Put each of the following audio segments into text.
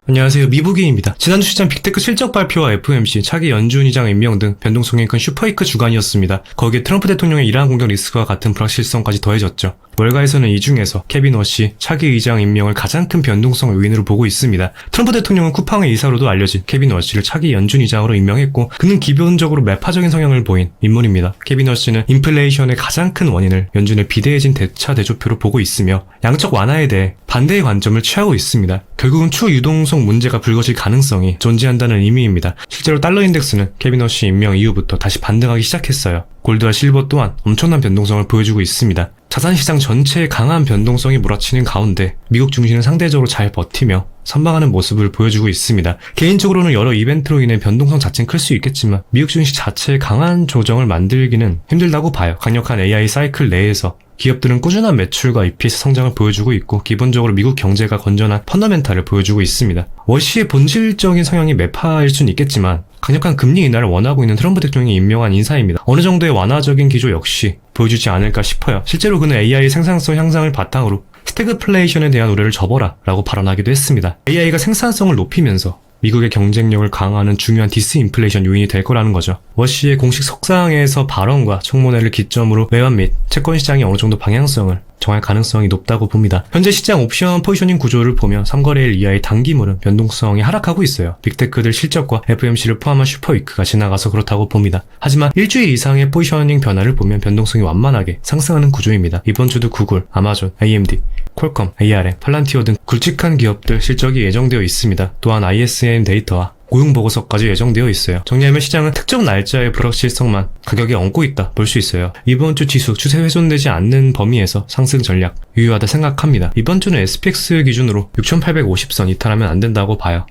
안녕하세요, 미부기입니다. 지난주 시장 빅테크 실적 발표와 FOMC, 차기 연준 의장 임명 등 변동성이 큰 슈퍼위크 주간이었습니다. 거기에 트럼프 대통령의 이란 공격 리스크와 같은 불확실성까지 더해졌죠. 월가에서는 이 중에서 케빈 워시 차기 의장 임명을 가장 큰 변동성 요인으로 보고 있습니다. 트럼프 대통령은 쿠팡의 이사로도 알려진 케빈 워시를 차기 연준 의장으로 임명했고, 그는 기본적으로 매파적인 성향을 보인 인물입니다. 케빈 워시는 인플레이션의 가장 큰 원인을 연준의 비대해진 대차 대조표로 보고 있으며, 양적 완화에 대해 반대의 관점을 취하고 있습니다. 결국은 추후 유동성 문제가 불거질 가능성이 존재한다는 의미입니다. 실제로 달러 인덱스는 케빈 워시 임명 이후부터 다시 반등하기 시작했어요. 골드와 실버 또한 엄청난 변동성을 보여주고 있습니다. 자산시장 전체에 강한 변동성이 몰아치는 가운데 미국 증시는 상대적으로 잘 버티며 선방하는 모습을 보여주고 있습니다. 개인적으로는 여러 이벤트로 인해 변동성 자체는 클 수 있겠지만 미국 증시 자체의 강한 조정을 만들기는 힘들다고 봐요. 강력한 AI 사이클 내에서 기업들은 꾸준한 매출과 EPS 성장을 보여주고 있고, 기본적으로 미국 경제가 건전한 펀더멘탈을 보여주고 있습니다. 워시의 본질적인 성향이 매파일 수는 있겠지만 강력한 금리 인하를 원하고 있는 트럼프 대통령이 임명한 인사입니다. 어느 정도의 완화적인 기조 역시 보여주지 않을까 싶어요. 실제로 그는 AI 생산성 향상을 바탕으로 스태그플레이션에 대한 우려를 접어라 라고 발언하기도 했습니다. AI가 생산성을 높이면서 미국의 경쟁력을 강화하는 중요한 디스인플레이션 요인이 될 거라는 거죠. 워시의 공식 석상에서 발언과 청문회를 기점으로 외환 및 채권 시장이 어느 정도 방향성을 정할 가능성이 높다고 봅니다. 현재 시장 옵션 포지셔닝 구조를 보면 3거래일 이하의 단기물은 변동성이 하락하고 있어요. 빅테크들 실적과 FOMC를 포함한 슈퍼위크가 지나가서 그렇다고 봅니다. 하지만 일주일 이상의 포지셔닝 변화를 보면 변동성이 완만하게 상승하는 구조입니다. 이번 주도 구글, 아마존, AMD, 퀄컴, ARM, 팔란티어 등 굵직한 기업들 실적이 예정되어 있습니다. 또한 ISM 데이터와 고용보고서까지 예정되어 있어요. 정리하면 시장은 특정 날짜의 불확실성만 가격에 얹고 있다 볼 수 있어요. 이번 주 지수 추세 훼손되지 않는 범위에서 상승 전략 유효하다 생각합니다. 이번 주는 SPX 기준으로 6850선 이탈하면 안 된다고 봐요.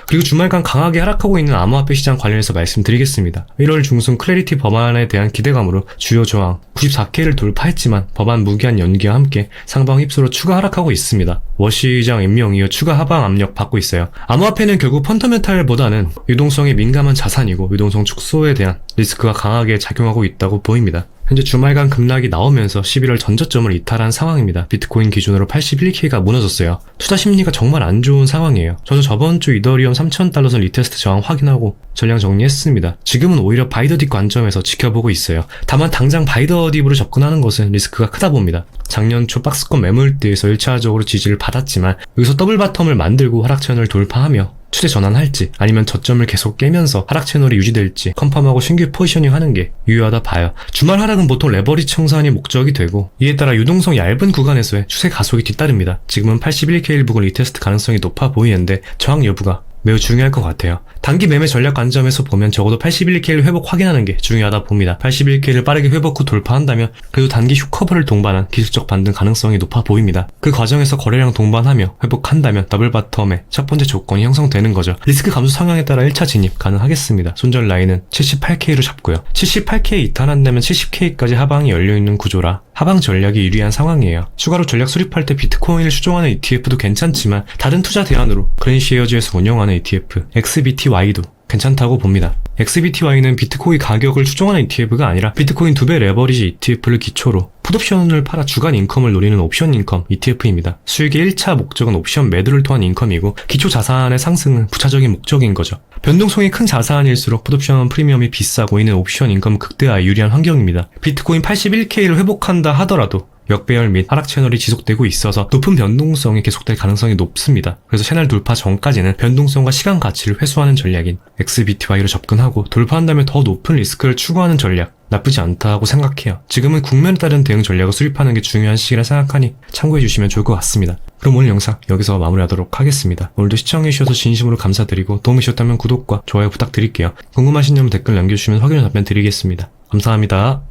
그리고 주말간 강하게 하락하고 있는 암호화폐 시장 관련해서 말씀드리겠습니다. 1월 중순 클래리티 법안에 대한 기대감으로 주요 조항 94K를 돌파했지만 법안 무기한 연기와 함께 상방 휩쓸어 추가 하락하고 있습니다. 워시 의장 임명 이후 추가 하방 압력 받고 있어요. 암호화폐는 결국 펀더멘탈보다는 유동성에 민감한 자산이고, 유동성 축소에 대한 리스크가 강하게 작용하고 있다고 보입니다. 현재 주말간 급락이 나오면서 11월 전저점을 이탈한 상황입니다. 비트코인 기준으로 81K가 무너졌어요. 투자 심리가 정말 안 좋은 상황이에요. 저는 저번 주 이더리움 3,000달러선 리테스트 저항 확인하고 전량 정리했습니다. 지금은 오히려 바이더딥 관점에서 지켜보고 있어요. 다만 당장 바이더딥으로 접근하는 것은 리스크가 크다 봅니다. 작년 초 박스권 매물대에서 1차적으로 지지를 받았지만 여기서 더블 바텀을 만들고 하락 채널을 돌파하며 추세 전환할지, 아니면 저점을 계속 깨면서 하락 채널이 유지될지 컨펌하고 신규 포지셔닝 하는 게 유효하다 봐요. 주말 하락은 보통 레버리지 청산이 목적이 되고, 이에 따라 유동성 얇은 구간에서의 추세 가속이 뒤따릅니다. 지금은 81K 부근 리테스트 가능성이 높아 보이는데 저항 여부가 매우 중요할 것 같아요. 단기 매매 전략 관점에서 보면 적어도 81K를 회복 확인하는 게 중요하다 봅니다. 81K를 빠르게 회복 후 돌파한다면 그래도 단기 슈커버를 동반한 기술적 반등 가능성이 높아 보입니다. 그 과정에서 거래량 동반하며 회복한다면 더블 바텀의 첫 번째 조건이 형성되는 거죠. 리스크 감소 상황에 따라 1차 진입 가능하겠습니다. 손절 라인은 78K로 잡고요. 78K 이탈한다면 70K까지 하방이 열려있는 구조라 하방 전략이 유리한 상황이에요. 추가로 전략 수립할 때 비트코인을 추종하는 ETF도 괜찮지만, 다른 투자 대안으로 그랜시에어즈에서 운영하는 ETF XBTY도 괜찮다고 봅니다. XBTY는 비트코인 가격을 추종하는 ETF가 아니라 비트코인 2배 레버리지 ETF를 기초로 풋옵션을 팔아 주간 인컴을 노리는 옵션 인컴 ETF입니다. 수익의 1차 목적은 옵션 매도를 통한 인컴이고, 기초 자산의 상승은 부차적인 목적인 거죠. 변동성이 큰 자산일수록 풋옵션 프리미엄이 비싸고, 이는 옵션 인컴 극대화에 유리한 환경입니다. 비트코인 81K를 회복한다 하더라도 역배열 및 하락 채널이 지속되고 있어서 높은 변동성이 계속될 가능성이 높습니다. 그래서 채널 돌파 전까지는 변동성과 시간 가치를 회수하는 전략인 XBTY로 접근하고, 돌파한다면 더 높은 리스크를 추구하는 전략 나쁘지 않다고 생각해요. 지금은 국면에 따른 대응 전략을 수립하는 게 중요한 시기라 생각하니 참고해주시면 좋을 것 같습니다. 그럼 오늘 영상 여기서 마무리하도록 하겠습니다. 오늘도 시청해주셔서 진심으로 감사드리고, 도움이 되셨다면 구독과 좋아요 부탁드릴게요. 궁금하신 점 댓글 남겨주시면 확인 후 답변 드리겠습니다. 감사합니다.